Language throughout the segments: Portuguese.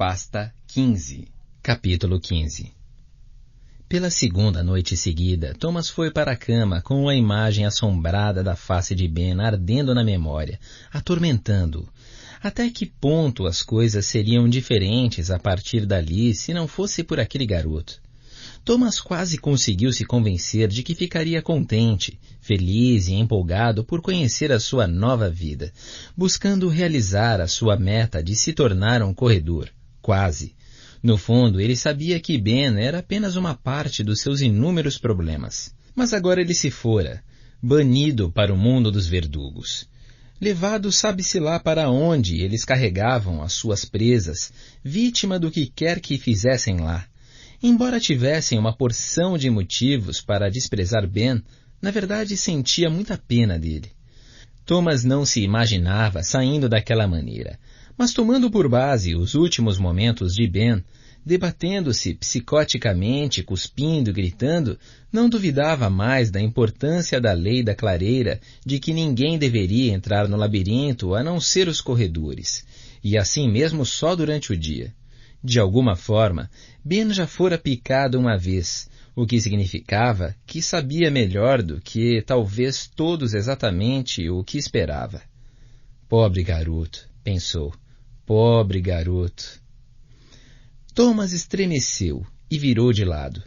Pasta 15. Capítulo 15. Pela segunda noite seguida, Thomas foi para a cama com a imagem assombrada da face de Ben ardendo na memória, atormentando-o. Até que ponto as coisas seriam diferentes a partir dali se não fosse por aquele garoto? Thomas quase conseguiu se convencer de que ficaria contente, feliz e empolgado por conhecer a sua nova vida, buscando realizar a sua meta de se tornar um corredor. Quase. No fundo, ele sabia que Ben era apenas uma parte dos seus inúmeros problemas. Mas agora ele se fora, banido para o mundo dos verdugos. Levado sabe-se lá para onde eles carregavam as suas presas, vítima do que quer que fizessem lá. Embora tivessem uma porção de motivos para desprezar Ben, na verdade sentia muita pena dele. Thomas não se imaginava saindo daquela maneira, mas tomando por base os últimos momentos de Ben, debatendo-se psicoticamente, cuspindo e gritando, não duvidava mais da importância da lei da clareira de que ninguém deveria entrar no labirinto a não ser os corredores, e assim mesmo só durante o dia. De alguma forma, Ben já fora picado uma vez, o que significava que sabia melhor do que talvez todos exatamente o que esperava. Pobre garoto, pensou. Pobre garoto. Thomas estremeceu e virou de lado.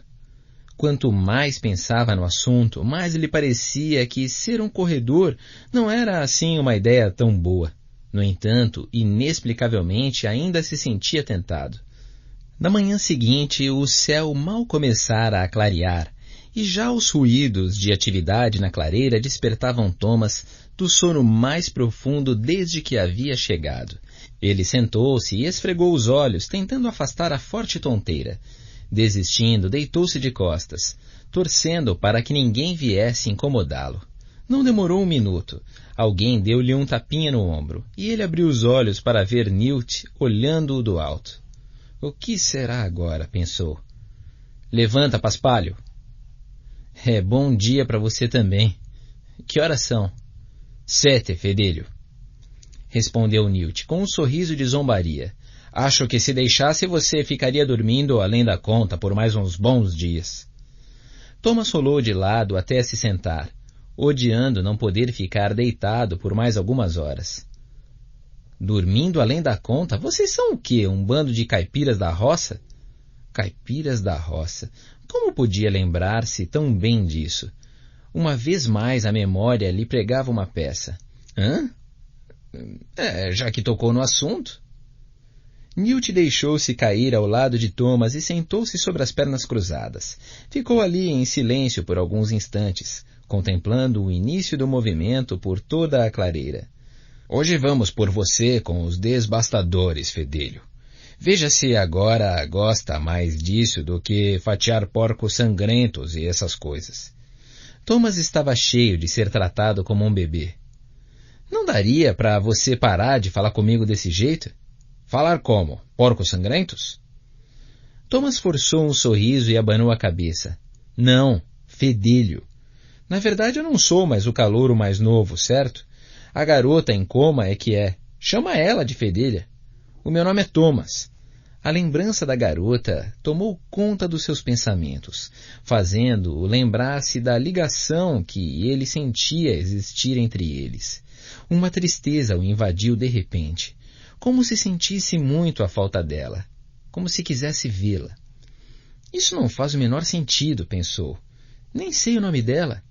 Quanto mais pensava no assunto, mais lhe parecia que ser um corredor não era assim uma ideia tão boa. No entanto, inexplicavelmente ainda se sentia tentado. Na manhã seguinte, o céu mal começara a clarear, e já os ruídos de atividade na clareira despertavam Thomas do sono mais profundo desde que havia chegado. Ele sentou-se e esfregou os olhos, tentando afastar a forte tonteira. Desistindo, deitou-se de costas, torcendo para que ninguém viesse incomodá-lo. Não demorou um minuto. Alguém deu-lhe um tapinha no ombro, e ele abriu os olhos para ver Newt olhando-o do alto. O que será agora? Pensou. Levanta, paspalho. É bom dia para você também. Que horas são? 7, fedelho. Respondeu Newt, com um sorriso de zombaria. Acho que se deixasse você ficaria dormindo além da conta por mais uns bons dias. Thomas rolou de lado até se sentar, odiando não poder ficar deitado por mais algumas horas. Dormindo além da conta? Vocês são o quê? Um bando de caipiras da roça? Caipiras da roça. Como podia lembrar-se tão bem disso? Uma vez mais a memória lhe pregava uma peça. Hã? Já que tocou no assunto. Newt deixou-se cair ao lado de Thomas e sentou-se sobre as pernas cruzadas. Ficou ali em silêncio por alguns instantes, contemplando o início do movimento por toda a clareira. Hoje vamos por você com os desbastadores, fedelho. Veja se agora gosta mais disso do que fatiar porcos sangrentos e essas coisas. Thomas estava cheio de ser tratado como um bebê. Não daria para você parar de falar comigo desse jeito? Falar como? Porcos sangrentos? Thomas forçou um sorriso e abanou a cabeça. Não, fedelho. Na verdade eu não sou mais o calouro mais novo, certo? A garota em coma é que é. Chama ela de fedelha. O meu nome é Thomas. A lembrança da garota tomou conta dos seus pensamentos, fazendo-o lembrar-se da ligação que ele sentia existir entre eles. Uma tristeza o invadiu de repente, como se sentisse muito a falta dela, como se quisesse vê-la. Isso não faz o menor sentido, pensou. Nem sei o nome dela.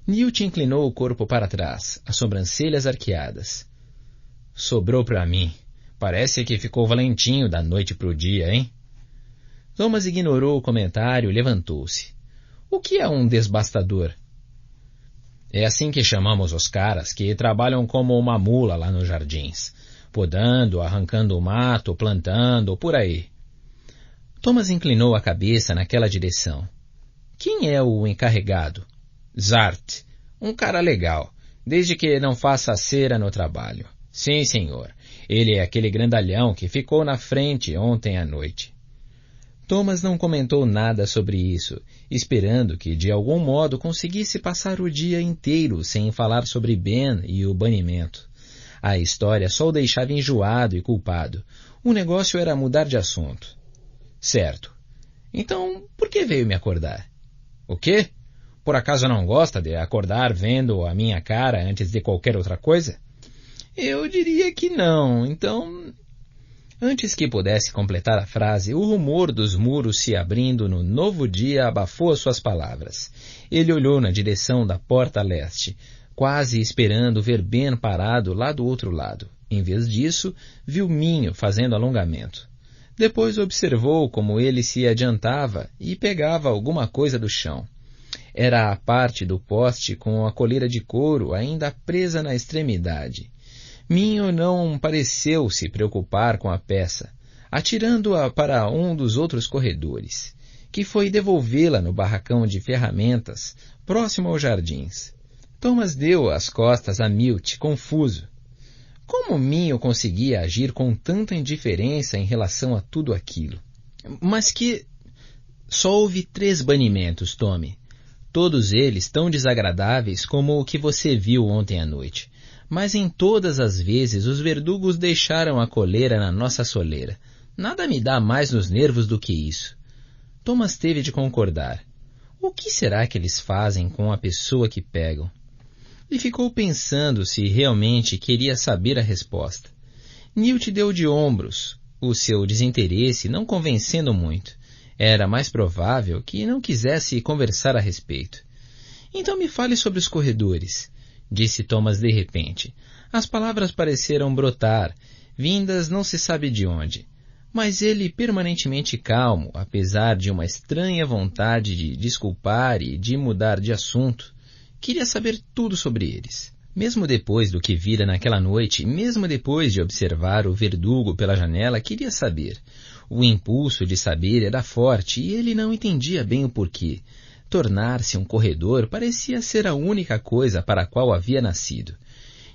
Newt inclinou o corpo para trás, as sobrancelhas arqueadas. Sobrou para mim. Parece que ficou valentinho da noite pro dia, hein? Thomas ignorou o comentário e levantou-se. O que é um desbastador? É assim que chamamos os caras que trabalham como uma mula lá nos jardins, podando, arrancando o mato, plantando, por aí. Thomas inclinou a cabeça naquela direção. Quem é o encarregado? Zart, um cara legal, desde que não faça cera no trabalho. Sim, senhor. Ele é aquele grandalhão que ficou na frente ontem à noite. Thomas não comentou nada sobre isso, esperando que de algum modo conseguisse passar o dia inteiro sem falar sobre Ben e o banimento. A história só o deixava enjoado e culpado, O negócio era mudar de assunto. Certo. Então, por que veio me acordar? O quê? Por acaso não gosta de acordar vendo a minha cara antes de qualquer outra coisa? Eu diria que não, então... Antes que pudesse completar a frase, o rumor dos muros se abrindo no novo dia abafou as suas palavras. Ele olhou na direção da porta leste, quase esperando ver Ben parado lá do outro lado. Em vez disso, viu Minho fazendo alongamento. Depois observou como ele se adiantava e pegava alguma coisa do chão. Era a parte do poste com a coleira de couro ainda presa na extremidade. Minho não pareceu se preocupar com a peça, atirando-a para um dos outros corredores, que foi devolvê-la no barracão de ferramentas, próximo aos jardins. Thomas deu as costas a Milt, confuso. Como Minho conseguia agir com tanta indiferença em relação a tudo aquilo? Mas que... Só houve 3 banimentos, Tommy. Todos eles tão desagradáveis como o que você viu ontem à noite. Mas em todas as vezes os verdugos deixaram a coleira na nossa soleira. Nada me dá mais nos nervos do que isso. Thomas teve de concordar. O que será que eles fazem com a pessoa que pegam? Ele ficou pensando se realmente queria saber a resposta. Newt deu de ombros, o seu desinteresse não convencendo muito. Era mais provável que não quisesse conversar a respeito. Então me fale sobre os corredores, disse Thomas de repente. As palavras pareceram brotar, vindas não se sabe de onde. Mas ele, permanentemente calmo, apesar de uma estranha vontade de desculpar e de mudar de assunto, queria saber tudo sobre eles. Mesmo depois do que vira naquela noite, mesmo depois de observar o verdugo pela janela, queria saber. O impulso de saber era forte e ele não entendia bem o porquê. Tornar-se um corredor parecia ser a única coisa para a qual havia nascido.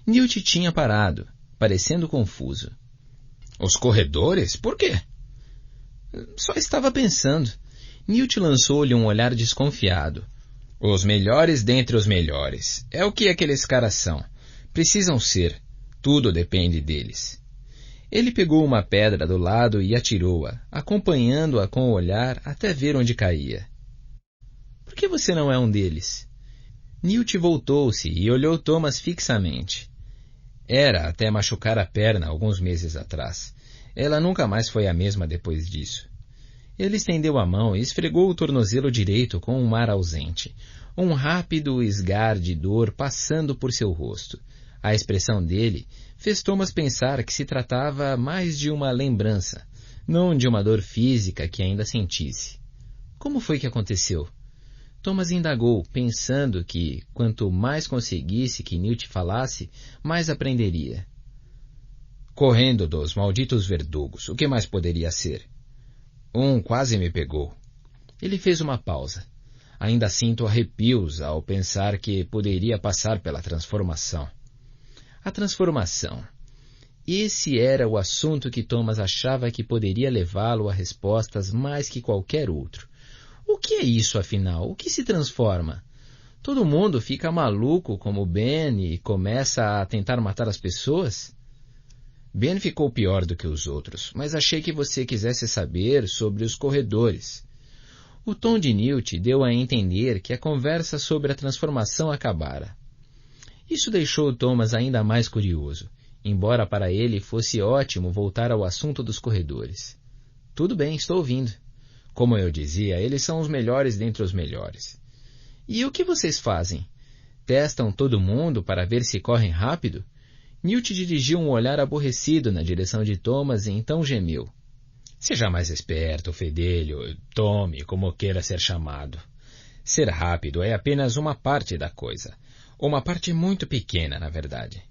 Newt tinha parado, parecendo confuso. Os corredores? Por quê? Só estava pensando. Newt lançou-lhe um olhar desconfiado. Os melhores dentre os melhores. É o que aqueles caras são. Precisam ser. Tudo depende deles. Ele pegou uma pedra do lado e atirou-a, acompanhando-a com o olhar até ver onde caía. Por que você não é um deles? Newt voltou-se e olhou Thomas fixamente. Era até machucar a perna alguns meses atrás. Ela nunca mais foi a mesma depois disso. Ele estendeu a mão e esfregou o tornozelo direito com um ar ausente. Um rápido esgar de dor passando por seu rosto. A expressão dele fez Thomas pensar que se tratava mais de uma lembrança, não de uma dor física que ainda sentisse. Como foi que aconteceu? Thomas indagou, pensando que, quanto mais conseguisse que Newt falasse, mais aprenderia. Correndo dos malditos verdugos, o que mais poderia ser? Um quase me pegou. Ele fez uma pausa. Ainda sinto arrepios ao pensar que poderia passar pela transformação. A transformação. Esse era o assunto que Thomas achava que poderia levá-lo a respostas mais que qualquer outro. O que é isso, afinal? O que se transforma? Todo mundo fica maluco como Ben e começa a tentar matar as pessoas? Ben ficou pior do que os outros, mas achei que você quisesse saber sobre os corredores. O tom de Newt deu a entender que a conversa sobre a transformação acabara. Isso deixou Thomas ainda mais curioso, embora para ele fosse ótimo voltar ao assunto dos corredores. Tudo bem, estou ouvindo. Como eu dizia, eles são os melhores dentre os melhores. E o que vocês fazem? Testam todo mundo para ver se correm rápido? Newt dirigiu um olhar aborrecido na direção de Thomas e então gemeu. Seja mais esperto, fedelho, Tommy, como queira ser chamado. Ser rápido é apenas uma parte da coisa. Uma parte muito pequena, na verdade.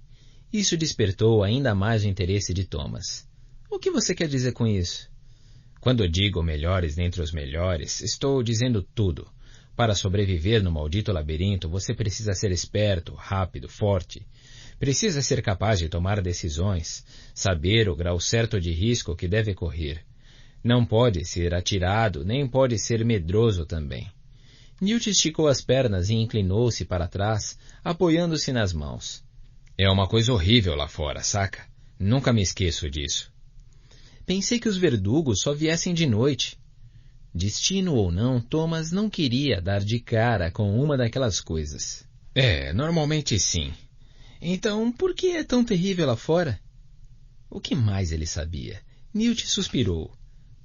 Isso despertou ainda mais o interesse de Thomas. O que você quer dizer com isso? Quando digo melhores dentre os melhores, estou dizendo tudo. Para sobreviver no maldito labirinto, você precisa ser esperto, rápido, forte. Precisa ser capaz de tomar decisões, saber o grau certo de risco que deve correr. Não pode ser atirado, nem pode ser medroso também. Newt esticou as pernas e inclinou-se para trás, apoiando-se nas mãos. É uma coisa horrível lá fora, saca? Nunca me esqueço disso. Pensei que os verdugos só viessem de noite. Destino ou não, Thomas não queria dar de cara com uma daquelas coisas. Normalmente sim. Então, por que é tão terrível lá fora? O que mais ele sabia? Newt suspirou.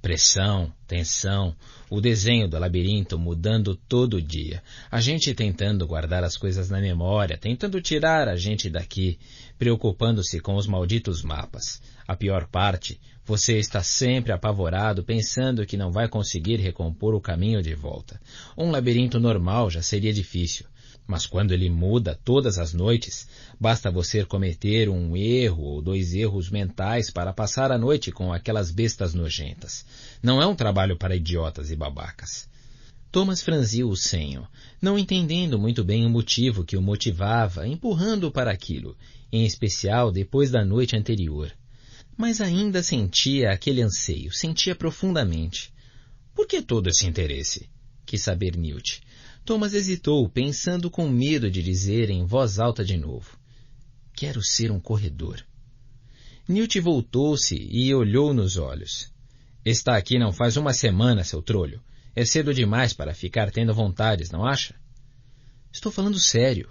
Pressão, tensão, o desenho do labirinto mudando todo dia, a gente tentando guardar as coisas na memória, tentando tirar a gente daqui, preocupando-se com os malditos mapas. A pior parte, você está sempre apavorado pensando que não vai conseguir recompor o caminho de volta. Um labirinto normal já seria difícil. Mas quando ele muda todas as noites, basta você cometer um erro ou 2 erros mentais para passar a noite com aquelas bestas nojentas. Não é um trabalho para idiotas e babacas. Thomas franziu o senho, não entendendo muito bem o motivo que o motivava, empurrando-o para aquilo, em especial depois da noite anterior. Mas ainda sentia aquele anseio, sentia profundamente. Por que todo esse interesse? Quis saber Newt. Thomas hesitou, pensando com medo de dizer em voz alta de novo. Quero ser um corredor. Newt voltou-se e olhou nos olhos. Está aqui não faz uma semana, seu trolho. É cedo demais para ficar tendo vontades, não acha? Estou falando sério.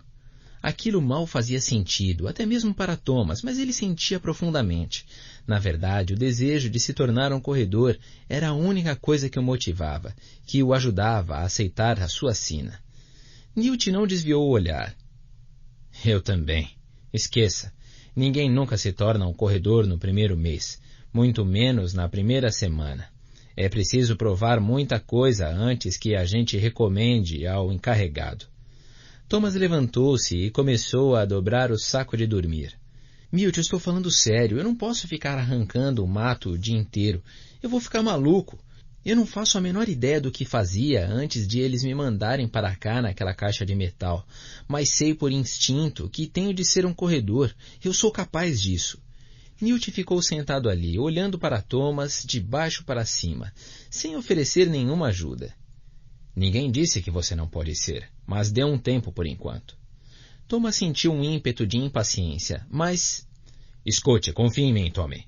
Aquilo mal fazia sentido, até mesmo para Thomas, mas ele sentia profundamente. Na verdade, o desejo de se tornar um corredor era a única coisa que o motivava, que o ajudava a aceitar a sua sina. Newt não desviou o olhar. Eu também. Esqueça. Ninguém nunca se torna um corredor no primeiro mês, muito menos na primeira semana. É preciso provar muita coisa antes que a gente recomende ao encarregado. Thomas levantou-se e começou a dobrar o saco de dormir. Milt, eu estou falando sério. Eu não posso ficar arrancando o mato o dia inteiro. Eu vou ficar maluco. Eu não faço a menor ideia do que fazia antes de eles me mandarem para cá naquela caixa de metal. Mas sei por instinto que tenho de ser um corredor. Eu sou capaz disso. Newt ficou sentado ali, olhando para Thomas de baixo para cima, sem oferecer nenhuma ajuda. Ninguém disse que você não pode ser, mas dê um tempo por enquanto. Thomas sentiu um ímpeto de impaciência, mas... Escute, confie em mim, Tommy.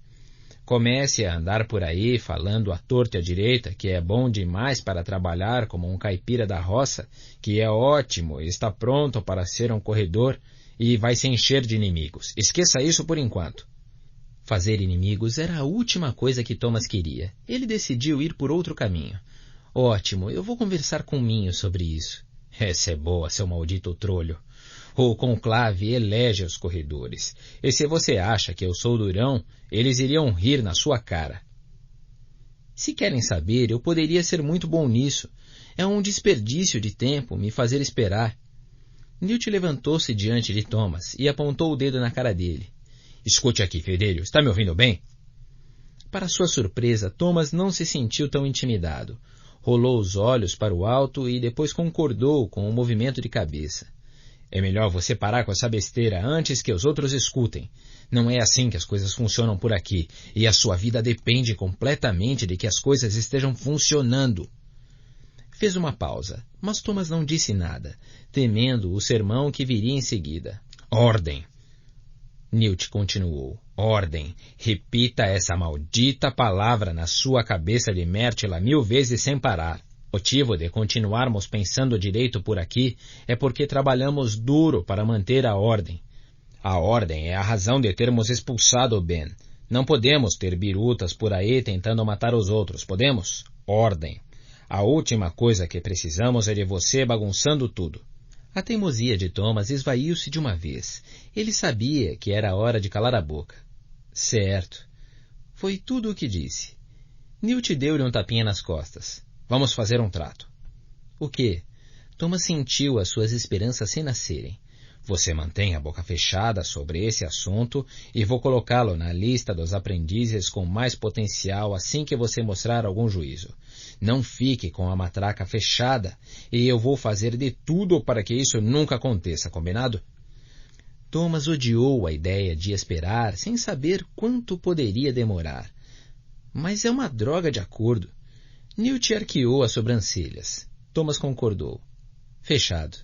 Comece a andar por aí falando à torta e à direita que é bom demais para trabalhar como um caipira da roça, que é ótimo e está pronto para ser um corredor e vai se encher de inimigos. Esqueça isso por enquanto. Fazer inimigos era a última coisa que Thomas queria. Ele decidiu ir por outro caminho. Ótimo, eu vou conversar com Minho sobre isso. Essa é boa, seu maldito trolho. O conclave elege os corredores. E se você acha que eu sou durão, eles iriam rir na sua cara. Se querem saber, eu poderia ser muito bom nisso. É um desperdício de tempo me fazer esperar. Newt levantou-se diante de Thomas e apontou o dedo na cara dele. Escute aqui, fedelho, está me ouvindo bem? Para sua surpresa, Thomas não se sentiu tão intimidado. Rolou os olhos para o alto e depois concordou com o movimento de cabeça. É melhor você parar com essa besteira antes que os outros escutem. Não é assim que as coisas funcionam por aqui, e a sua vida depende completamente de que as coisas estejam funcionando. Fez uma pausa, mas Thomas não disse nada, temendo o sermão que viria em seguida. Ordem! Newt continuou. Ordem. Repita essa maldita palavra na sua cabeça de Mértila 1000 vezes sem parar. O motivo de continuarmos pensando direito por aqui é porque trabalhamos duro para manter a ordem. A ordem é a razão de termos expulsado Ben. Não podemos ter birutas por aí tentando matar os outros, podemos? Ordem. A última coisa que precisamos é de você bagunçando tudo. A teimosia de Thomas esvaiu-se de uma vez. Ele sabia que era hora de calar a boca. Certo. Foi tudo o que disse. Newt deu-lhe um tapinha nas costas. Vamos fazer um trato. O quê? Thomas sentiu as suas esperanças renascerem. Você mantém a boca fechada sobre esse assunto e vou colocá-lo na lista dos aprendizes com mais potencial assim que você mostrar algum juízo. Não fique com a matraca fechada e eu vou fazer de tudo para que isso nunca aconteça, combinado? Thomas odiou a ideia de esperar sem saber quanto poderia demorar. Mas é uma droga de acordo. Newt arqueou as sobrancelhas. Thomas concordou. Fechado.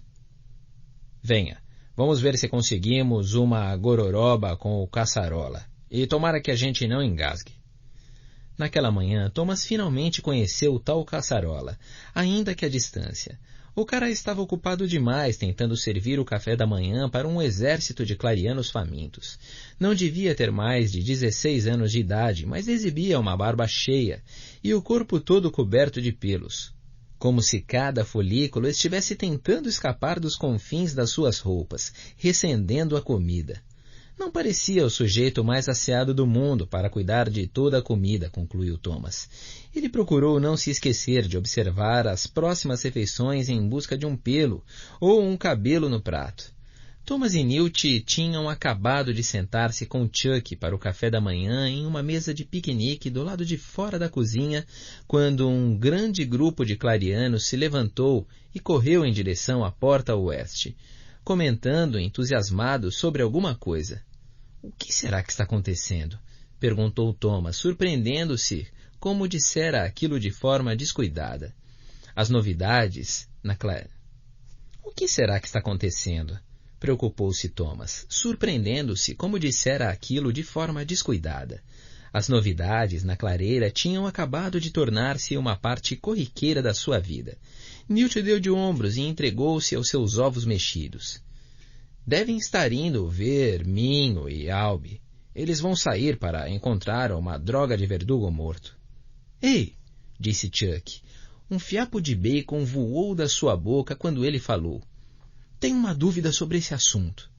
Venha, vamos ver se conseguimos uma gororoba com o caçarola. E tomara que a gente não engasgue. Naquela manhã, Thomas finalmente conheceu o tal caçarola, ainda que à distância. O cara estava ocupado demais tentando servir o café da manhã para um exército de clarianos famintos. Não devia ter mais de 16 anos de idade, mas exibia uma barba cheia e o corpo todo coberto de pelos, como se cada folículo estivesse tentando escapar dos confins das suas roupas, recendendo a comida. Não parecia o sujeito mais asseado do mundo para cuidar de toda a comida, concluiu Thomas. Ele procurou não se esquecer de observar as próximas refeições em busca de um pelo ou um cabelo no prato. Thomas e Newt tinham acabado de sentar-se com Chuck para o café da manhã em uma mesa de piquenique do lado de fora da cozinha, quando um grande grupo de clarianos se levantou e correu em direção à porta oeste, comentando entusiasmado sobre alguma coisa. O que será que está acontecendo? Perguntou Thomas, surpreendendo-se como dissera aquilo de forma descuidada. As novidades na O que será que está acontecendo? Preocupou-se Thomas, surpreendendo-se como dissera aquilo de forma descuidada. As novidades na clareira tinham acabado de tornar-se uma parte corriqueira da sua vida. Newt deu de ombros e entregou-se aos seus ovos mexidos. Devem estar indo ver Minho e Albi. Eles vão sair para encontrar uma droga de verdugo morto. Ei, disse Chuck. Um fiapo de bacon voou da sua boca quando ele falou. Tenho uma dúvida sobre esse assunto.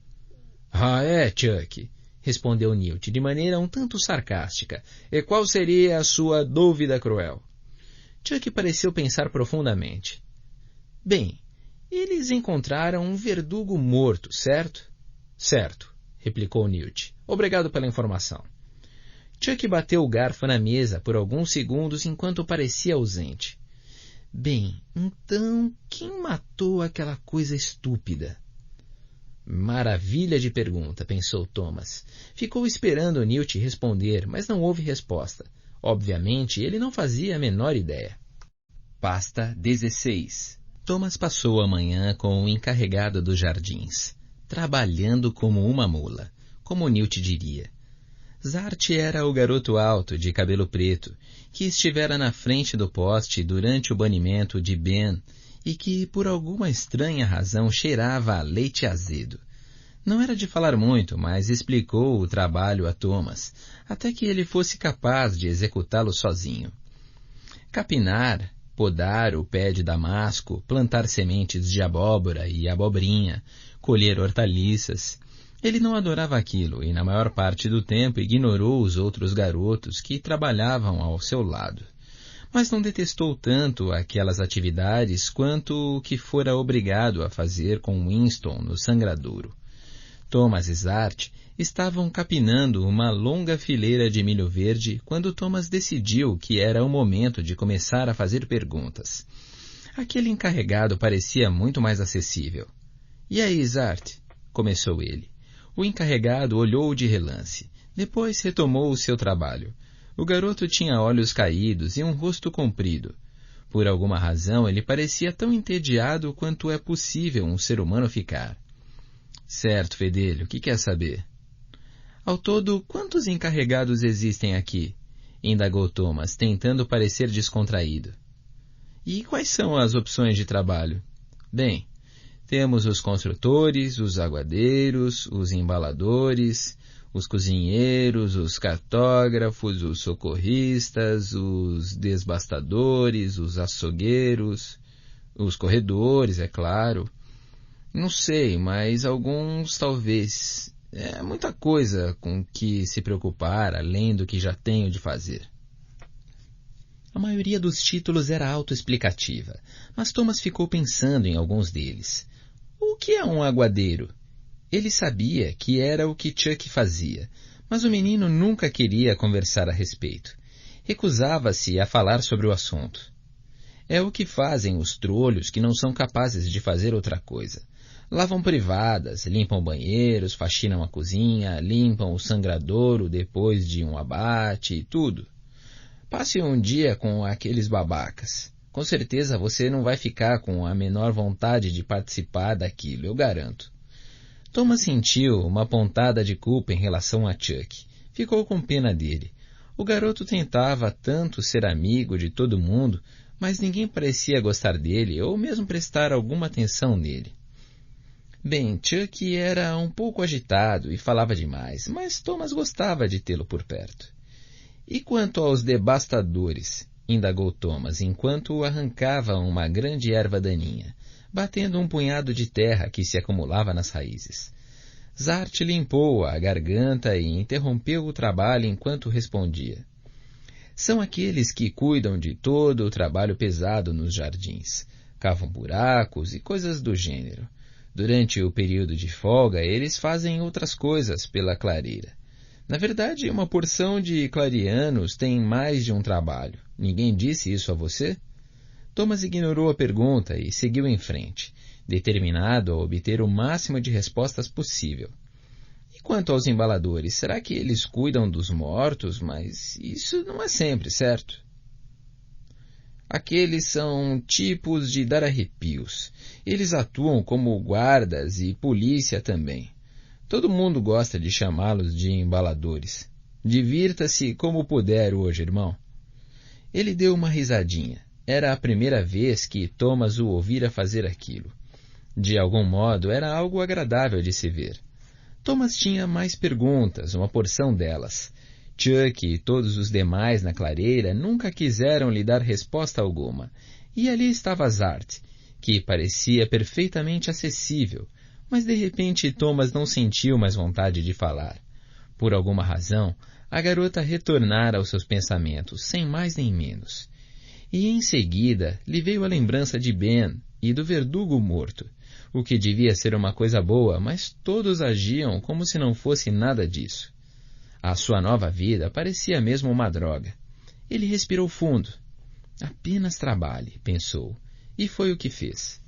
Ah, é, Chuck, respondeu Newt de maneira um tanto sarcástica. E qual seria a sua dúvida cruel? Chuck pareceu pensar profundamente. Bem, eles encontraram um verdugo morto, certo? Certo, replicou Newt. Obrigado pela informação. Chuck bateu o garfo na mesa por alguns segundos enquanto parecia ausente. Bem, então, quem matou aquela coisa estúpida? Maravilha de pergunta, pensou Thomas. Ficou esperando Newt responder, mas não houve resposta. Obviamente, ele não fazia a menor ideia. Pasta 16. Thomas passou a manhã com o encarregado dos jardins, trabalhando como uma mula, como Newt diria. Zart era o garoto alto, de cabelo preto, que estivera na frente do poste durante o banimento de Ben e que, por alguma estranha razão, cheirava a leite azedo. Não era de falar muito, mas explicou o trabalho a Thomas, até que ele fosse capaz de executá-lo sozinho. Capinar, podar o pé de damasco, plantar sementes de abóbora e abobrinha, colher hortaliças. Ele não adorava aquilo e, na maior parte do tempo, ignorou os outros garotos que trabalhavam ao seu lado. Mas não detestou tanto aquelas atividades quanto o que fora obrigado a fazer com Winston no sangradouro. Thomas e Zart estavam capinando uma longa fileira de milho verde quando Thomas decidiu que era o momento de começar a fazer perguntas. Aquele encarregado parecia muito mais acessível. — E aí, Zart? — começou ele. O encarregado olhou de relance. Depois retomou o seu trabalho. O garoto tinha olhos caídos e um rosto comprido. Por alguma razão, ele parecia tão entediado quanto é possível um ser humano ficar. — Certo, fedelho, o que quer saber? — Ao todo, quantos encarregados existem aqui? Indagou Thomas, tentando parecer descontraído. — E quais são as opções de trabalho? — Bem, temos os construtores, os aguadeiros, os embaladores, os cozinheiros, os cartógrafos, os socorristas, os desbastadores, os açougueiros, os corredores, é claro. Não sei, mas alguns talvez. É muita coisa com que se preocupar, além do que já tenho de fazer. A maioria dos títulos era autoexplicativa, mas Thomas ficou pensando em alguns deles. O que é um aguadeiro? Ele sabia que era o que Chuck fazia, mas o menino nunca queria conversar a respeito. Recusava-se a falar sobre o assunto. É o que fazem os trolhos que não são capazes de fazer outra coisa. Lavam privadas, limpam banheiros, faxinam a cozinha, limpam o sangradouro depois de um abate e tudo. Passe um dia com aqueles babacas. Com certeza você não vai ficar com a menor vontade de participar daquilo, eu garanto. Thomas sentiu uma pontada de culpa em relação a Chuck. Ficou com pena dele. O garoto tentava tanto ser amigo de todo mundo, mas ninguém parecia gostar dele ou mesmo prestar alguma atenção nele. Bem, Chuck era um pouco agitado e falava demais, mas Thomas gostava de tê-lo por perto. E quanto aos devastadores? Indagou Thomas, enquanto arrancava uma grande erva daninha, batendo um punhado de terra que se acumulava nas raízes. Zart limpou a garganta e interrompeu o trabalho enquanto respondia. São aqueles que cuidam de todo o trabalho pesado nos jardins. Cavam buracos e coisas do gênero. Durante o período de folga, eles fazem outras coisas pela clareira. Na verdade, uma porção de clarianos tem mais de um trabalho. Ninguém disse isso a você? Thomas ignorou a pergunta e seguiu em frente, determinado a obter o máximo de respostas possível. E quanto aos embaladores, será que eles cuidam dos mortos? Mas isso não é sempre, certo? Aqueles são tipos de dar arrepios. Eles atuam como guardas e polícia também. Todo mundo gosta de chamá-los de embaladores. Divirta-se como puder hoje, irmão. Ele deu uma risadinha. Era a primeira vez que Thomas o ouvira fazer aquilo. De algum modo, era algo agradável de se ver. Thomas tinha mais perguntas, uma porção delas. Chuck e todos os demais na clareira nunca quiseram lhe dar resposta alguma. E ali estava Zart, que parecia perfeitamente acessível, mas de repente Thomas não sentiu mais vontade de falar. Por alguma razão, a garota retornara aos seus pensamentos, sem mais nem menos. E em seguida lhe veio a lembrança de Ben e do verdugo morto, o que devia ser uma coisa boa, mas todos agiam como se não fosse nada disso. A sua nova vida parecia mesmo uma droga. Ele respirou fundo. Apenas trabalhe, pensou, e foi o que fez.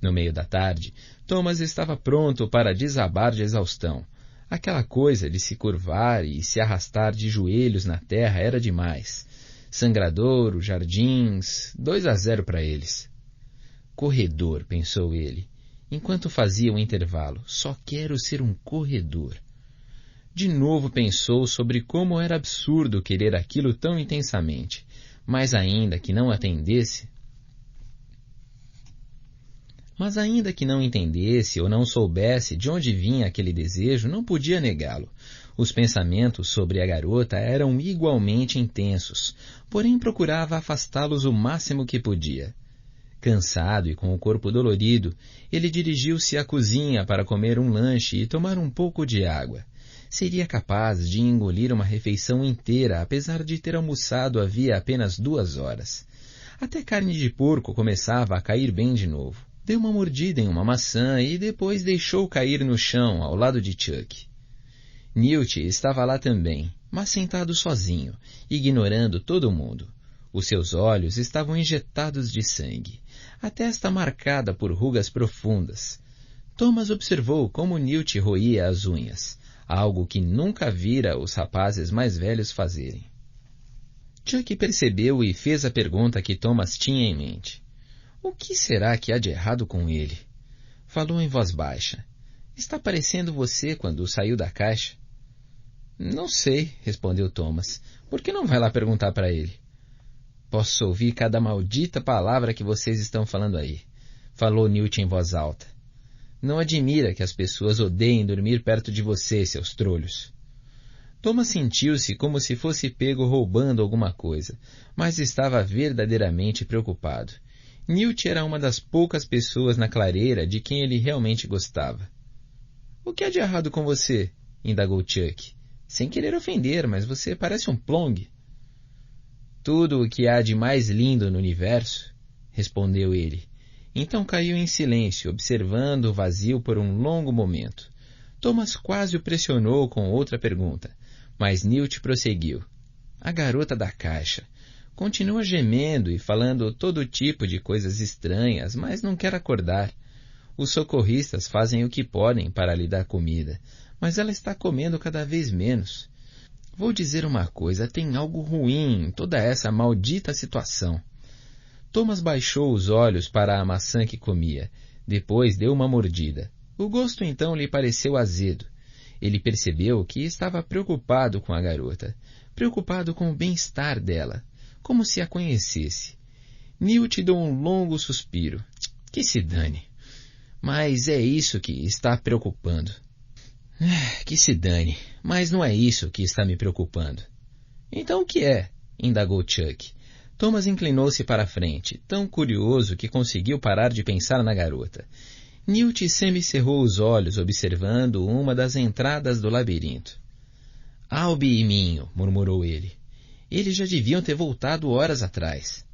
No meio da tarde, Thomas estava pronto para desabar de exaustão. Aquela coisa de se curvar e se arrastar de joelhos na terra era demais. Sangradouro, jardins, 2-0 para eles. Corredor, pensou ele, enquanto fazia o intervalo. Só quero ser um corredor. De novo pensou sobre como era absurdo querer aquilo tão intensamente, mas ainda que não entendesse ou não soubesse de onde vinha aquele desejo, não podia negá-lo. Os pensamentos sobre a garota eram igualmente intensos, porém procurava afastá-los o máximo que podia. Cansado e com o corpo dolorido, ele dirigiu-se à cozinha para comer um lanche e tomar um pouco de água. Seria capaz de engolir uma refeição inteira, apesar de ter almoçado havia apenas 2 horas. Até carne de porco começava a cair bem de novo. Deu uma mordida em uma maçã e depois deixou cair no chão, ao lado de Chuck. Newt estava lá também, mas sentado sozinho, ignorando todo mundo. Os seus olhos estavam injetados de sangue, a testa marcada por rugas profundas. Thomas observou como Newt roía as unhas, algo que nunca vira os rapazes mais velhos fazerem. Chuck percebeu e fez a pergunta que Thomas tinha em mente. O que será que há de errado com ele? Falou em voz baixa. Está parecendo você quando saiu da caixa? Não sei, respondeu Thomas. Por que não vai lá perguntar para ele? Posso ouvir cada maldita palavra que vocês estão falando aí, falou Newt em voz alta. Não admira que as pessoas odeiem dormir perto de você, seus trolhos. Thomas sentiu-se como se fosse pego roubando alguma coisa, mas estava verdadeiramente preocupado. Newt era uma das poucas pessoas na clareira de quem ele realmente gostava. — O que há de errado com você? — indagou Chuck. — Sem querer ofender, mas você parece um Plong. — Tudo o que há de mais lindo no universo — respondeu ele. Então caiu em silêncio, observando o vazio por um longo momento. Thomas quase o pressionou com outra pergunta, mas Newt prosseguiu. — A garota da caixa. Continua gemendo e falando todo tipo de coisas estranhas, mas não quer acordar. Os socorristas fazem o que podem para lhe dar comida, mas ela está comendo cada vez menos. Vou dizer uma coisa, tem algo ruim em toda essa maldita situação. Thomas baixou os olhos para a maçã que comia. Depois deu uma mordida. O gosto então lhe pareceu azedo. Ele percebeu que estava preocupado com a garota, preocupado com o bem-estar dela, como se a conhecesse. Newt deu um longo suspiro. Que se dane. Mas é isso que está preocupando. Que se dane, mas não é isso que está me preocupando. Então o que é? Indagou Chuck. Thomas inclinou-se para a frente, tão curioso que conseguiu parar de pensar na garota. Newt semicerrou os olhos, observando uma das entradas do labirinto. Albi e Minho, murmurou ele. Eles já deviam ter voltado horas atrás.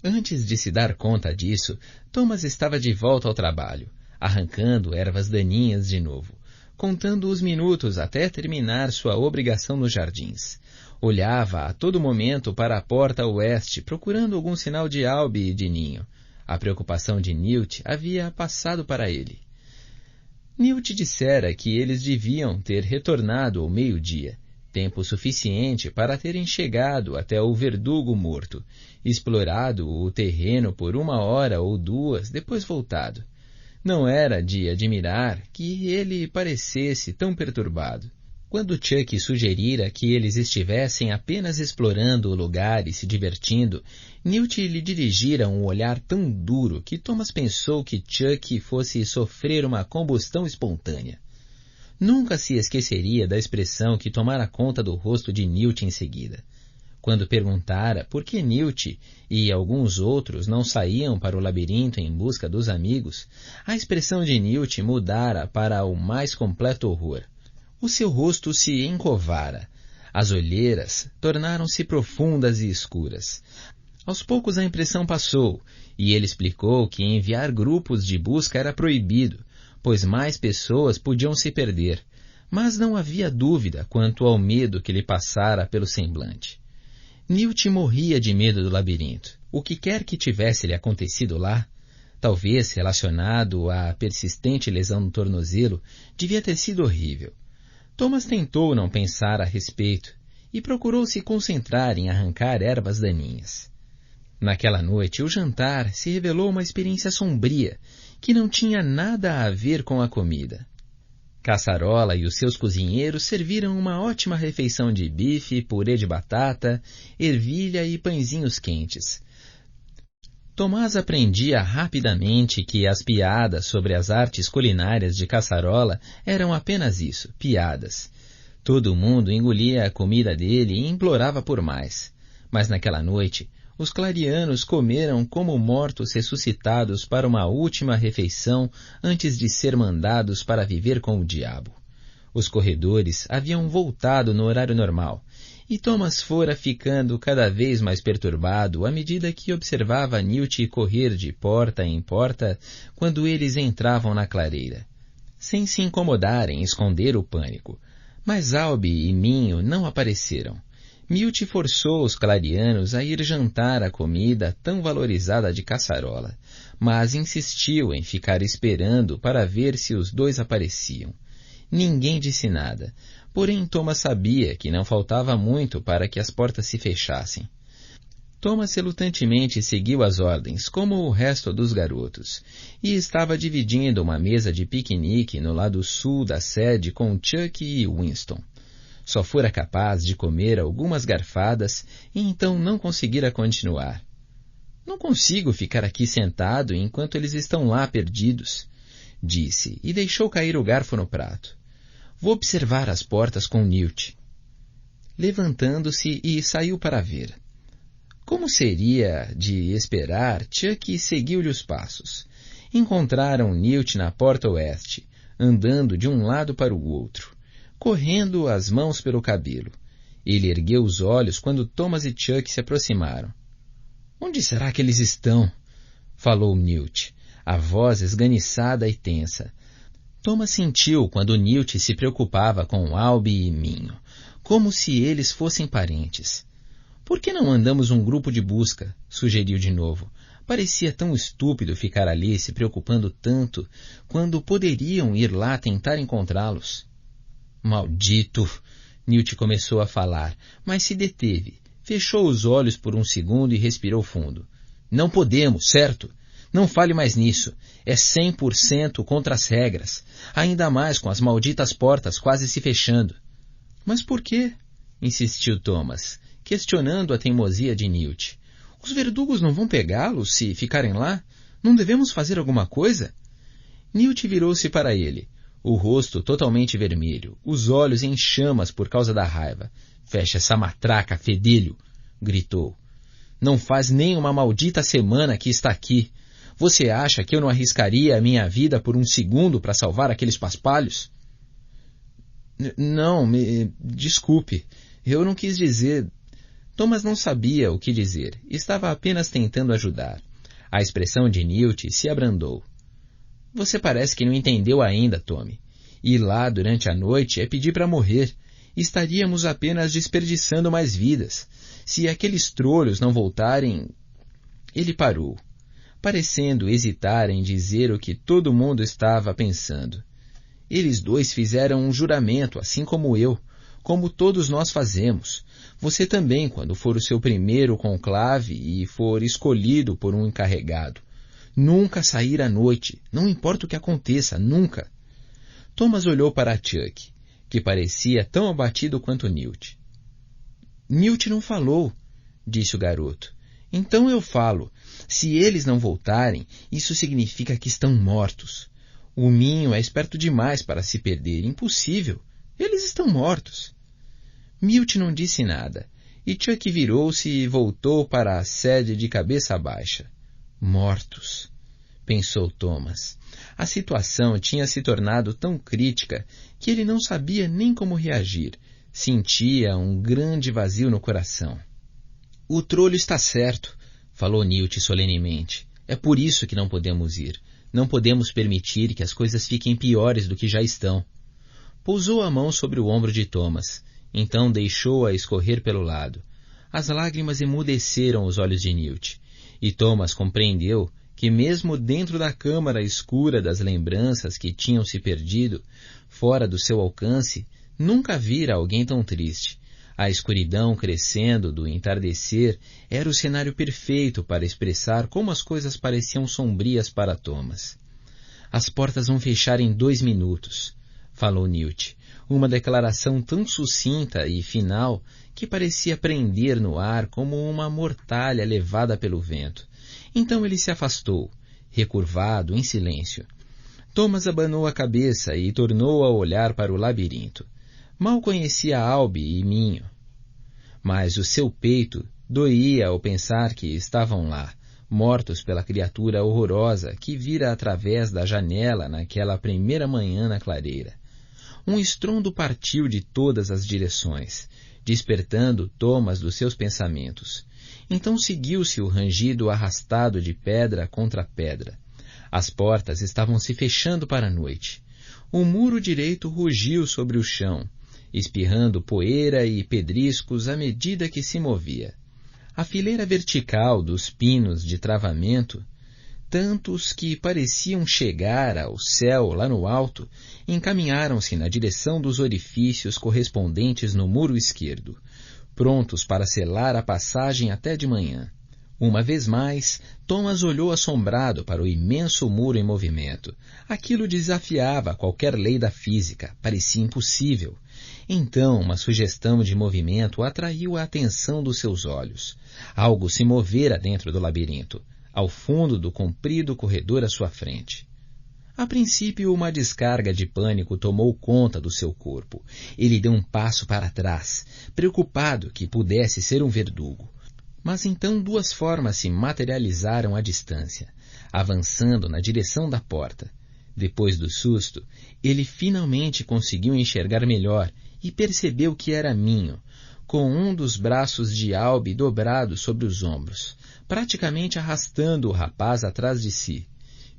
Antes de se dar conta disso, Thomas estava de volta ao trabalho, arrancando ervas daninhas de novo, contando os minutos até terminar sua obrigação nos jardins. Olhava a todo momento para a porta oeste, procurando algum sinal de Albi e de Ninho. A preocupação de Newt havia passado para ele. Newt dissera que eles deviam ter retornado ao meio-dia, tempo suficiente para terem chegado até o verdugo morto, explorado o terreno por 1 hora ou 2, depois voltado. Não era de admirar que ele parecesse tão perturbado. Quando Chuck sugerira que eles estivessem apenas explorando o lugar e se divertindo, Newt lhe dirigira um olhar tão duro que Thomas pensou que Chuck fosse sofrer uma combustão espontânea. Nunca se esqueceria da expressão que tomara conta do rosto de Newt em seguida. Quando perguntara por que Newt e alguns outros não saíam para o labirinto em busca dos amigos, a expressão de Newt mudara para o mais completo horror. O seu rosto se encovara. As olheiras tornaram-se profundas e escuras. Aos poucos a impressão passou, e ele explicou que enviar grupos de busca era proibido, pois mais pessoas podiam se perder, mas não havia dúvida quanto ao medo que lhe passara pelo semblante. Newt morria de medo do labirinto. O que quer que tivesse lhe acontecido lá, talvez relacionado à persistente lesão no tornozelo, devia ter sido horrível. Thomas tentou não pensar a respeito e procurou se concentrar em arrancar ervas daninhas. Naquela noite, o jantar se revelou uma experiência sombria, que não tinha nada a ver com a comida. Caçarola e os seus cozinheiros serviram uma ótima refeição de bife, purê de batata, ervilha e pãezinhos quentes. Tomás aprendia rapidamente que as piadas sobre as artes culinárias de Caçarola eram apenas isso, piadas. Todo mundo engolia a comida dele e implorava por mais. Mas naquela noite, os clarianos comeram como mortos ressuscitados para uma última refeição antes de ser mandados para viver com o diabo. Os corredores haviam voltado no horário normal, e Thomas fora ficando cada vez mais perturbado à medida que observava Newt correr de porta em porta quando eles entravam na clareira. Sem se incomodar em esconder o pânico. Mas Albi e Minho não apareceram. Newt forçou os clarianos a ir jantar a comida tão valorizada de Caçarola, mas insistiu em ficar esperando para ver se os dois apareciam. Ninguém disse nada, porém Thomas sabia que não faltava muito para que as portas se fechassem. Thomas relutantemente seguiu as ordens, como o resto dos garotos, e estava dividindo uma mesa de piquenique no lado sul da sede com Chuck e Winston. Só fora capaz de comer algumas garfadas e então não conseguira continuar. Não consigo ficar aqui sentado enquanto eles estão lá perdidos, disse, e deixou cair o garfo no prato. Vou observar as portas com Newt. Levantando-se e saiu para ver. Como seria de esperar, Chuck seguiu-lhe os passos. Encontraram Newt na porta oeste, andando de um lado para o outro, correndo as mãos pelo cabelo. Ele ergueu os olhos quando Thomas e Chuck se aproximaram. Onde será que eles estão? Falou Newt, a voz esganiçada e tensa. Thomas sentiu quando Newt se preocupava com Albi e Minho, como se eles fossem parentes. Por que não andamos um grupo de busca? Sugeriu de novo. Parecia tão estúpido ficar ali se preocupando tanto, quando poderiam ir lá tentar encontrá-los. Maldito! Newt começou a falar, mas se deteve. Fechou os olhos por um segundo e respirou fundo. Não podemos, certo? Não fale mais nisso. É 100% contra as regras. Ainda mais com as malditas portas quase se fechando. Mas por quê? insistiu Thomas, questionando a teimosia de Newt. Os verdugos não vão pegá-los se ficarem lá? Não devemos fazer alguma coisa? Newt virou-se para ele, o rosto totalmente vermelho, os olhos em chamas por causa da raiva. Fecha essa matraca, fedelho! Gritou. Não faz nem uma maldita semana que está aqui. Você acha que eu não arriscaria a minha vida por um segundo para salvar aqueles paspalhos? Não, desculpe. Eu não quis dizer... Thomas não sabia o que dizer. Estava apenas tentando ajudar. A expressão de Newt se abrandou. Você parece que não entendeu ainda, Tommy. Ir lá durante a noite é pedir para morrer. Estaríamos apenas desperdiçando mais vidas. Se aqueles trolhos não voltarem... Ele parou, parecendo hesitar em dizer o que todo mundo estava pensando. Eles dois fizeram um juramento, assim como eu, como todos nós fazemos. Você também, quando for o seu primeiro conclave e for escolhido por um encarregado. Nunca sair à noite, não importa o que aconteça, nunca. Thomas olhou para Chuck, que parecia tão abatido quanto Newt. Newt não falou, disse o garoto. Então eu falo. Se eles não voltarem, isso significa que estão mortos. O Minho é esperto demais para se perder. Impossível. Eles estão mortos. Milt não disse nada, e Chuck virou-se e voltou para a sede de cabeça baixa. Mortos, pensou Thomas. A situação tinha se tornado tão crítica que ele não sabia nem como reagir. Sentia um grande vazio no coração. O trolho está certo, falou Newt solenemente. É por isso que não podemos ir. Não podemos permitir que as coisas fiquem piores do que já estão. Pousou a mão sobre o ombro de Thomas. Então deixou-a escorrer pelo lado. As lágrimas emudeceram os olhos de Newt. E Thomas compreendeu que mesmo dentro da câmara escura das lembranças que tinham se perdido, fora do seu alcance, nunca vira alguém tão triste. A escuridão crescendo do entardecer era o cenário perfeito para expressar como as coisas pareciam sombrias para Thomas. As portas vão fechar em 2 minutos, falou Newt, uma declaração tão sucinta e final que parecia prender no ar como uma mortalha levada pelo vento. Então ele se afastou, recurvado, em silêncio. Thomas abanou a cabeça e tornou a olhar para o labirinto. Mal conhecia Albi e Minho, mas o seu peito doía ao pensar que estavam lá, mortos pela criatura horrorosa que vira através da janela naquela primeira manhã na clareira. Um estrondo partiu de todas as direções, despertando Thomas dos seus pensamentos. Então seguiu-se o rangido arrastado de pedra contra pedra. As portas estavam se fechando para a noite. O muro direito rugiu sobre o chão, espirrando poeira e pedriscos à medida que se movia. A fileira vertical dos pinos de travamento, tantos que pareciam chegar ao céu lá no alto, encaminharam-se na direção dos orifícios correspondentes no muro esquerdo, prontos para selar a passagem até de manhã. Uma vez mais, Thomas olhou assombrado para o imenso muro em movimento. Aquilo desafiava qualquer lei da física, parecia impossível. Então, uma sugestão de movimento atraiu a atenção dos seus olhos. Algo se movera dentro do labirinto, ao fundo do comprido corredor à sua frente. A princípio, uma descarga de pânico tomou conta do seu corpo. Ele deu um passo para trás, preocupado que pudesse ser um verdugo. Mas então 2 formas se materializaram à distância, avançando na direção da porta. Depois do susto, ele finalmente conseguiu enxergar melhor e percebeu que era Minho, com um dos braços de Albi dobrado sobre os ombros, praticamente arrastando o rapaz atrás de si.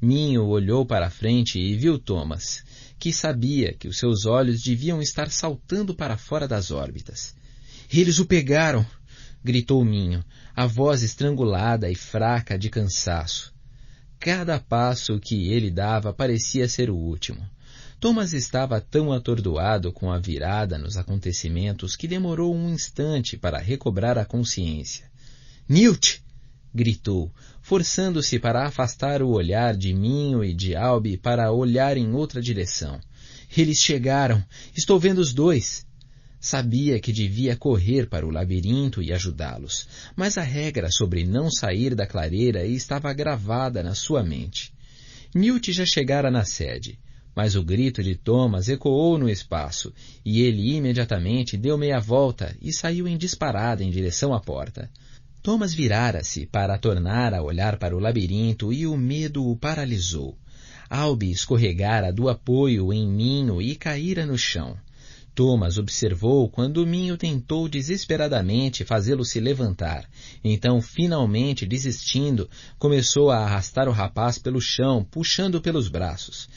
Minho olhou para a frente e viu Thomas, que sabia que os seus olhos deviam estar saltando para fora das órbitas. Eles o pegaram! Gritou Minho, a voz estrangulada e fraca de cansaço. Cada passo que ele dava parecia ser o último. Thomas estava tão atordoado com a virada nos acontecimentos que demorou um instante para recobrar a consciência. Newt! Gritou, forçando-se para afastar o olhar de Minho e de Albi para olhar em outra direção. Eles chegaram! Estou vendo os 2! Sabia que devia correr para o labirinto e ajudá-los, mas a regra sobre não sair da clareira estava gravada na sua mente. Newt já chegara na sede, mas o grito de Thomas ecoou no espaço, e ele imediatamente deu meia volta e saiu em disparada em direção à porta. Thomas virara-se para tornar a olhar para o labirinto e o medo o paralisou. Alby escorregara do apoio em Minho e caíra no chão. Thomas observou quando Minho tentou desesperadamente fazê-lo se levantar. Então, finalmente desistindo, começou a arrastar o rapaz pelo chão, puxando pelos braços.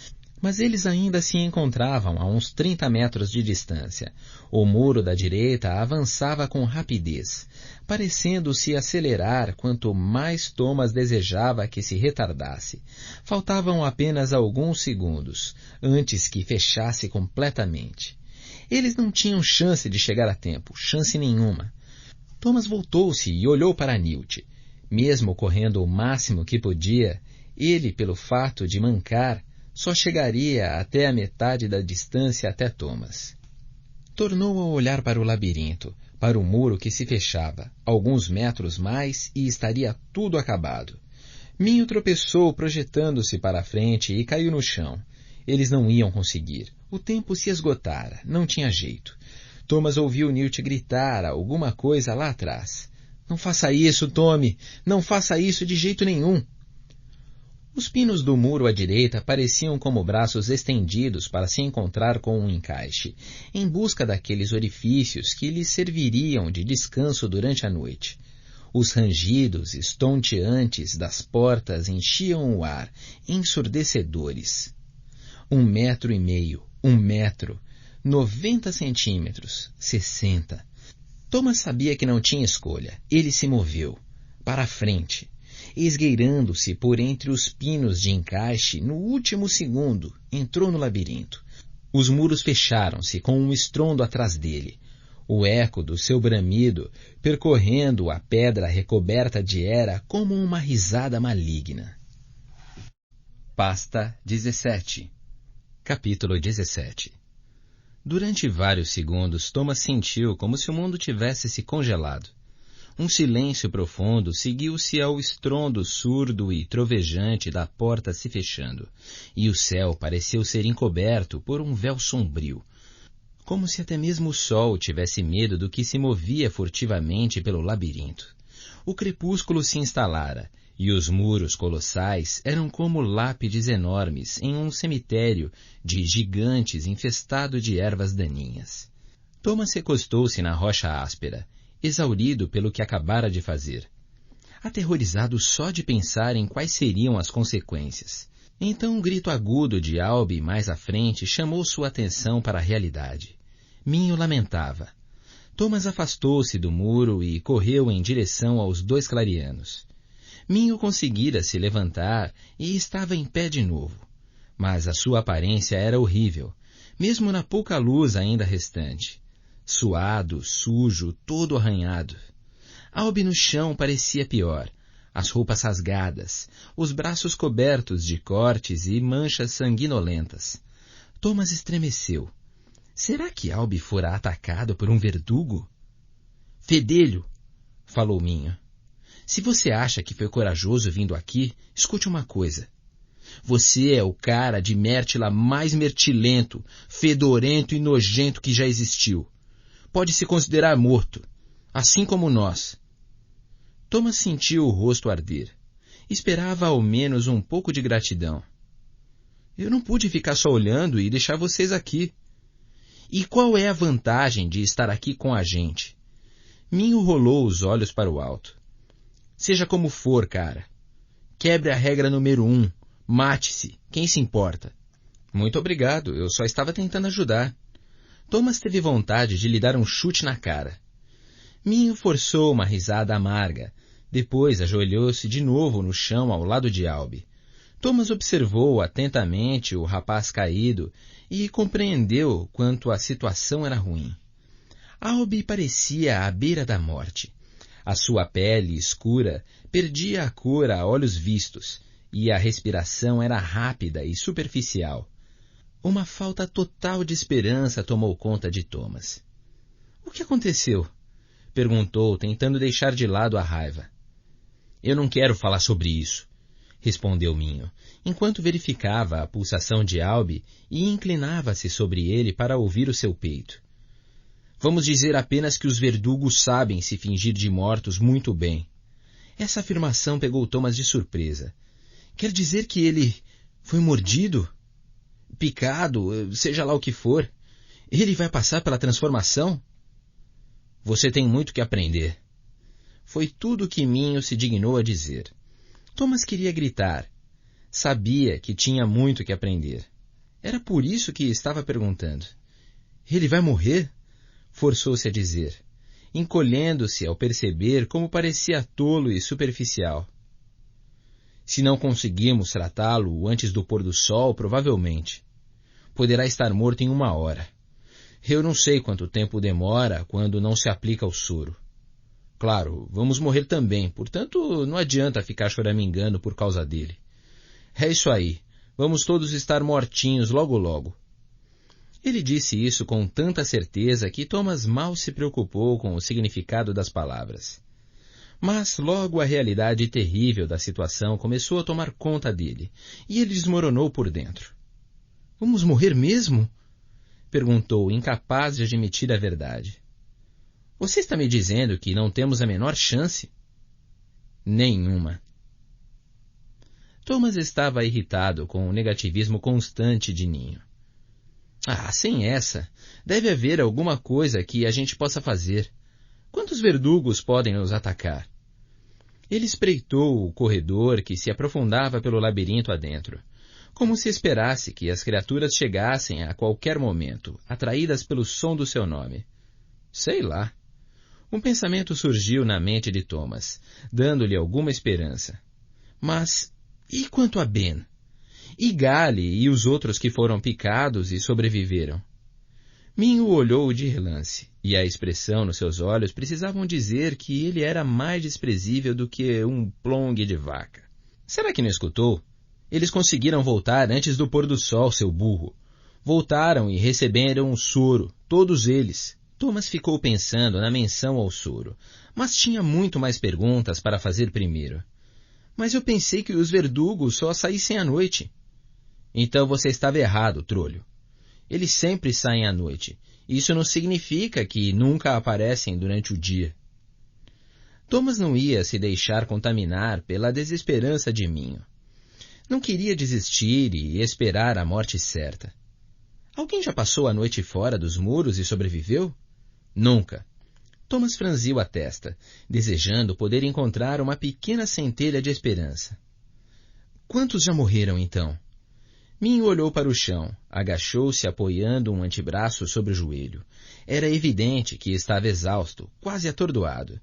Mas eles ainda se encontravam a uns 30 metros de distância. O muro da direita avançava com rapidez, parecendo se acelerar quanto mais Thomas desejava que se retardasse. Faltavam apenas alguns segundos, antes que fechasse completamente. Eles não tinham chance de chegar a tempo, chance nenhuma. Thomas voltou-se e olhou para Newt. Mesmo correndo o máximo que podia, ele, pelo fato de mancar, só chegaria até a metade da distância até Thomas. Tornou a olhar para o labirinto, para o muro que se fechava. Alguns metros mais e estaria tudo acabado. Minho tropeçou projetando-se para a frente e caiu no chão. Eles não iam conseguir. O tempo se esgotara. Não tinha jeito. Thomas ouviu Newt gritar alguma coisa lá atrás. "Não faça isso, Tommy! Não faça isso de jeito nenhum!" Os pinos do muro à direita pareciam como braços estendidos para se encontrar com um encaixe, em busca daqueles orifícios que lhes serviriam de descanso durante a noite. Os rangidos estonteantes das portas enchiam o ar, ensurdecedores. 1,5 metros, 1 metro, 90 centímetros, 60. Thomas sabia que não tinha escolha. Ele se moveu, para a frente, esgueirando-se por entre os pinos de encaixe. No último segundo, entrou no labirinto. Os muros fecharam-se com um estrondo atrás dele. O eco do seu bramido percorrendo a pedra recoberta de era como uma risada maligna. Pasta 17. Capítulo 17. Durante vários segundos, Thomas sentiu como se o mundo tivesse se congelado. Um silêncio profundo seguiu-se ao estrondo surdo e trovejante da porta se fechando, e o céu pareceu ser encoberto por um véu sombrio, como se até mesmo o sol tivesse medo do que se movia furtivamente pelo labirinto. O crepúsculo se instalara, e os muros colossais eram como lápides enormes em um cemitério de gigantes infestado de ervas daninhas. Thomas recostou-se na rocha áspera, exaurido pelo que acabara de fazer, aterrorizado só de pensar em quais seriam as consequências. Então um grito agudo de Alby mais à frente chamou sua atenção para a realidade. Minho lamentava. Thomas afastou-se do muro e correu em direção aos 2 clarianos. Minho conseguira se levantar e estava em pé de novo. Mas a sua aparência era horrível, mesmo na pouca luz ainda restante. Suado, sujo, todo arranhado. Alby no chão parecia pior. As roupas rasgadas, os braços cobertos de cortes e manchas sanguinolentas. Thomas estremeceu. Será que Alby fora atacado por um verdugo? "Fedelho", falou Minho. "Se você acha que foi corajoso vindo aqui, escute uma coisa. Você é o cara de Mértila mais mertilento, fedorento e nojento que já existiu. Pode se considerar morto, assim como nós." Thomas sentiu o rosto arder. Esperava ao menos um pouco de gratidão. "Eu não pude ficar só olhando e deixar vocês aqui." "E qual é a vantagem de estar aqui com a gente?" Minho rolou os olhos para o alto. "Seja como for, cara. Quebre a regra número 1. Mate-se. Quem se importa?" "Muito obrigado. Eu só estava tentando ajudar." Thomas teve vontade de lhe dar um chute na cara. Minho forçou uma risada amarga. Depois ajoelhou-se de novo no chão ao lado de Alby. Thomas observou atentamente o rapaz caído e compreendeu quanto a situação era ruim. Alby parecia à beira da morte. A sua pele escura perdia a cor a olhos vistos, e a respiração era rápida e superficial. Uma falta total de esperança tomou conta de Thomas. O que aconteceu? Perguntou, tentando deixar de lado a raiva. Eu não quero falar sobre isso, respondeu Minho, enquanto verificava a pulsação de Albi e inclinava-se sobre ele para ouvir o seu peito. Vamos dizer apenas que os verdugos sabem se fingir de mortos muito bem. Essa afirmação pegou Thomas de surpresa. Quer dizer que ele foi mordido? Picado, seja lá o que for. Ele vai passar pela transformação? Você tem muito que aprender. Foi tudo o que Minho se dignou a dizer. Thomas queria gritar. Sabia que tinha muito que aprender. Era por isso que estava perguntando. Ele vai morrer? Forçou-se a dizer, encolhendo-se ao perceber como parecia tolo e superficial. Se não conseguirmos tratá-lo antes do pôr do sol, provavelmente. Poderá estar morto em 1 hora. Eu não sei quanto tempo demora quando não se aplica o soro. Claro, vamos morrer também, portanto não adianta ficar choramingando por causa dele. É isso aí, vamos todos estar mortinhos logo logo. Ele disse isso com tanta certeza que Thomas mal se preocupou com o significado das palavras. Mas logo a realidade terrível da situação começou a tomar conta dele, e ele desmoronou por dentro. Vamos morrer mesmo? Perguntou, incapaz de admitir a verdade. Você está me dizendo que não temos a menor chance? Nenhuma. Thomas estava irritado com o negativismo constante de Ninho. Sem essa, deve haver alguma coisa que a gente possa fazer. Quantos verdugos podem nos atacar? Ele espreitou o corredor que se aprofundava pelo labirinto adentro, como se esperasse que as criaturas chegassem a qualquer momento, atraídas pelo som do seu nome. Sei lá. Um pensamento surgiu na mente de Thomas, dando-lhe alguma esperança. Mas, e quanto a Ben? E Gale e os outros que foram picados e sobreviveram? Minho olhou de relance, e a expressão nos seus olhos precisavam dizer que ele era mais desprezível do que um plongue de vaca. Será que não escutou? Eles conseguiram voltar antes do pôr do sol, seu burro. Voltaram e receberam um soro, todos eles. Thomas ficou pensando na menção ao soro, mas tinha muito mais perguntas para fazer primeiro. Mas eu pensei que os verdugos só saíssem à noite. Então você estava errado, trolho. Eles sempre saem à noite. Isso não significa que nunca aparecem durante o dia. Thomas não ia se deixar contaminar pela desesperança de Minho. Não queria desistir e esperar a morte certa. Alguém já passou a noite fora dos muros e sobreviveu? Nunca. Thomas franziu a testa, desejando poder encontrar uma pequena centelha de esperança. Quantos já morreram, então? Minho olhou para o chão, agachou-se apoiando um antebraço sobre o joelho. Era evidente que estava exausto, quase atordoado.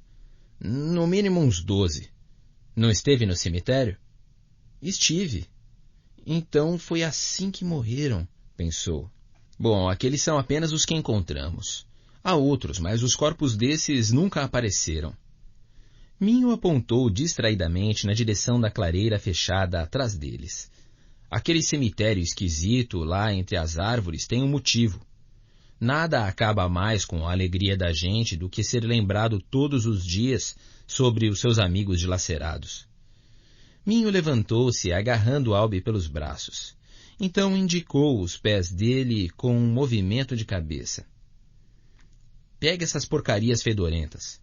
No mínimo uns 12. Não esteve no cemitério? Estive. Então foi assim que morreram, pensou. Bom, aqueles são apenas os que encontramos. Há outros, mas os corpos desses nunca apareceram. Minho apontou distraidamente na direção da clareira fechada atrás deles. Aquele cemitério esquisito lá entre as árvores tem um motivo. Nada acaba mais com a alegria da gente do que ser lembrado todos os dias sobre os seus amigos dilacerados. Minho levantou-se agarrando Albi pelos braços. Então indicou os pés dele com um movimento de cabeça. Pegue essas porcarias fedorentas.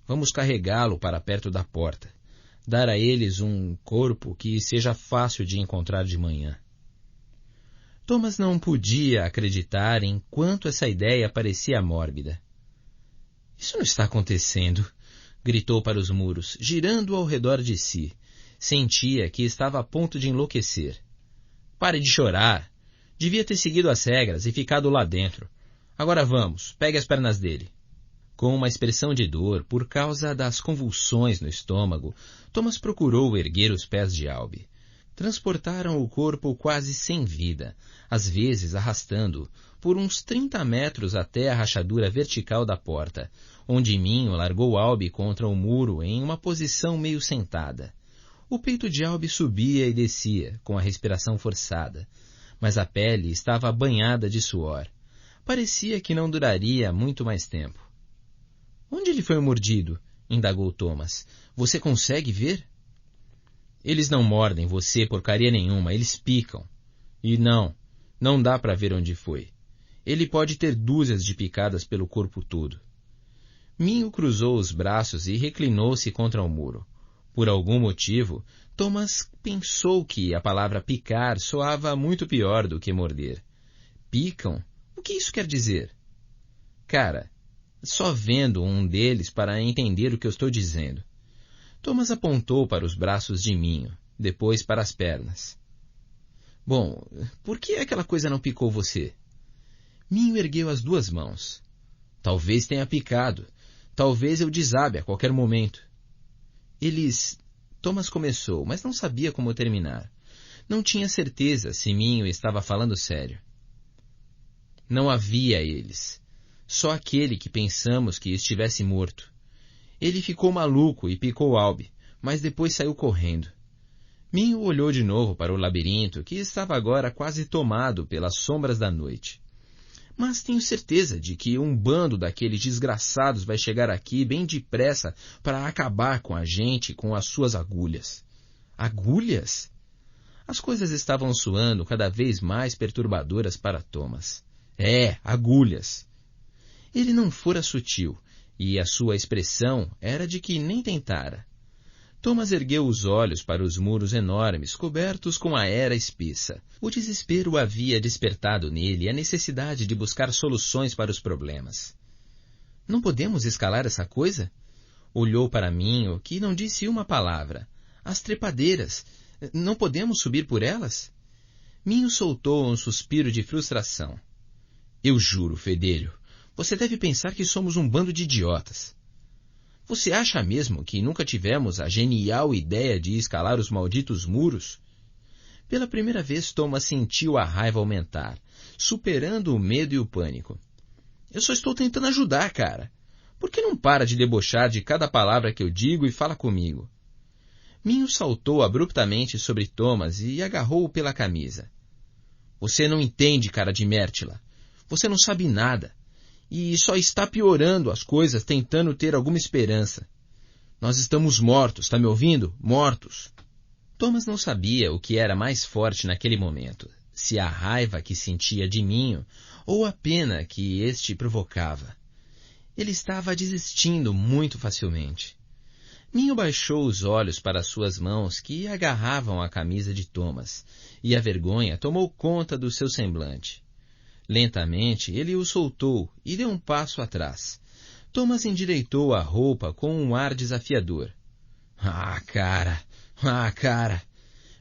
Vamos carregá-lo para perto da porta. Dar a eles um corpo que seja fácil de encontrar de manhã. Thomas não podia acreditar em quanto essa ideia parecia mórbida. Isso não está acontecendo, gritou para os muros, girando ao redor de si. Sentia que estava a ponto de enlouquecer. Pare de chorar. Devia ter seguido as regras e ficado lá dentro. Agora vamos, pegue as pernas dele. Com uma expressão de dor por causa das convulsões no estômago, Thomas procurou erguer os pés de Albi. Transportaram o corpo quase sem vida, às vezes arrastando-o por uns 30 metros até a rachadura vertical da porta, onde Minho largou Albi contra o muro em uma posição meio sentada. O peito de Albi subia e descia, com a respiração forçada, mas a pele estava banhada de suor. Parecia que não duraria muito mais tempo. Onde ele foi mordido? Indagou Thomas. Você consegue ver? Eles não mordem você porcaria nenhuma, eles picam. E não dá para ver onde foi. Ele pode ter dúzias de picadas pelo corpo todo. Minho cruzou os braços e reclinou-se contra o muro. Por algum motivo, Thomas pensou que a palavra picar soava muito pior do que morder. Picam? O que isso quer dizer? Cara, só vendo um deles para entender o que eu estou dizendo. Thomas apontou para os braços de Minho, depois para as pernas. Bom, por que aquela coisa não picou você? Minho ergueu as duas mãos. Talvez tenha picado. Talvez eu desabe a qualquer momento. Thomas começou, mas não sabia como terminar. Não tinha certeza se Minho estava falando sério. Não havia eles. Só aquele que pensamos que estivesse morto. Ele ficou maluco e picou Albe, mas depois saiu correndo. Minho olhou de novo para o labirinto, que estava agora quase tomado pelas sombras da noite. Mas tenho certeza de que um bando daqueles desgraçados vai chegar aqui bem depressa para acabar com a gente com as suas agulhas. Agulhas? As coisas estavam soando cada vez mais perturbadoras para Thomas. Agulhas. Ele não fora sutil, e a sua expressão era de que nem tentara. Thomas ergueu os olhos para os muros enormes, cobertos com a era espessa. O desespero havia despertado nele a necessidade de buscar soluções para os problemas. Não podemos escalar essa coisa? Olhou para Minho, que não disse uma palavra. As trepadeiras. Não podemos subir por elas? Minho soltou um suspiro de frustração. Eu juro, fedelho, você deve pensar que somos um bando de idiotas. Você acha mesmo que nunca tivemos a genial ideia de escalar os malditos muros? Pela primeira vez, Thomas sentiu a raiva aumentar, superando o medo e o pânico. Eu só estou tentando ajudar, cara. Por que não para de debochar de cada palavra que eu digo e fala comigo? Minho saltou abruptamente sobre Thomas e agarrou-o pela camisa. Você não entende, cara de Mértila. Você não sabe nada. E só está piorando as coisas tentando ter alguma esperança. Nós estamos mortos, tá me ouvindo? Mortos. Thomas não sabia o que era mais forte naquele momento, se a raiva que sentia de Minho ou a pena que este provocava. Ele estava desistindo muito facilmente. Minho baixou os olhos para suas mãos que agarravam a camisa de Thomas, e a vergonha tomou conta do seu semblante. Lentamente, ele o soltou e deu um passo atrás. Thomas endireitou a roupa com um ar desafiador. Ah, cara!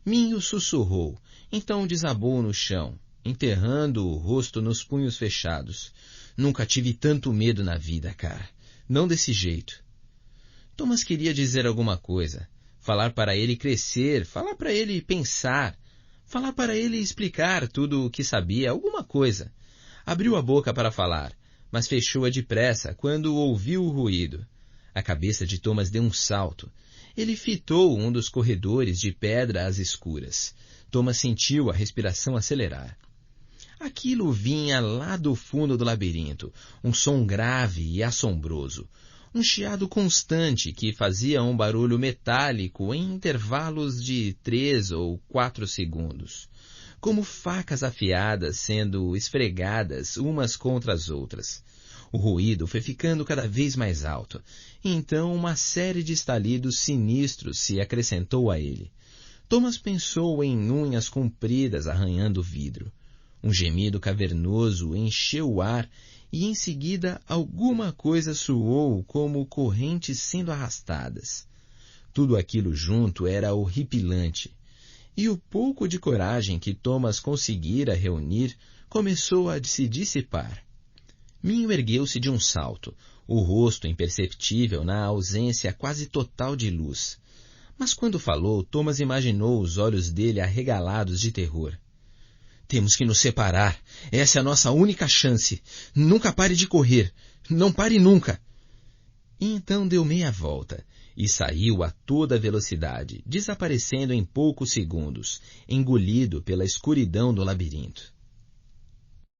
Minho sussurrou, então desabou no chão, enterrando o rosto nos punhos fechados. Nunca tive tanto medo na vida, cara. Não desse jeito. Thomas queria dizer alguma coisa. Falar para ele crescer, falar para ele pensar. Falar para ele explicar tudo o que sabia, alguma coisa. Abriu a boca para falar, mas fechou-a depressa quando ouviu o ruído. A cabeça de Thomas deu um salto. Ele fitou um dos corredores de pedra às escuras. Thomas sentiu a respiração acelerar. Aquilo vinha lá do fundo do labirinto, um som grave e assombroso. Um chiado constante que fazia um barulho metálico em intervalos de 3 ou 4 segundos, como facas afiadas sendo esfregadas umas contra as outras. O ruído foi ficando cada vez mais alto, e então uma série de estalidos sinistros se acrescentou a ele. Thomas pensou em unhas compridas arranhando o vidro. Um gemido cavernoso encheu o ar e em seguida alguma coisa soou como correntes sendo arrastadas. Tudo aquilo junto era horripilante, e o pouco de coragem que Thomas conseguira reunir começou a se dissipar. Minho ergueu-se de um salto, o rosto imperceptível na ausência quase total de luz. Mas quando falou, Thomas imaginou os olhos dele arregalados de terror. Temos que nos separar. Essa é a nossa única chance. Nunca pare de correr. Não pare nunca. E então deu meia volta e saiu a toda velocidade, desaparecendo em poucos segundos, engolido pela escuridão do labirinto.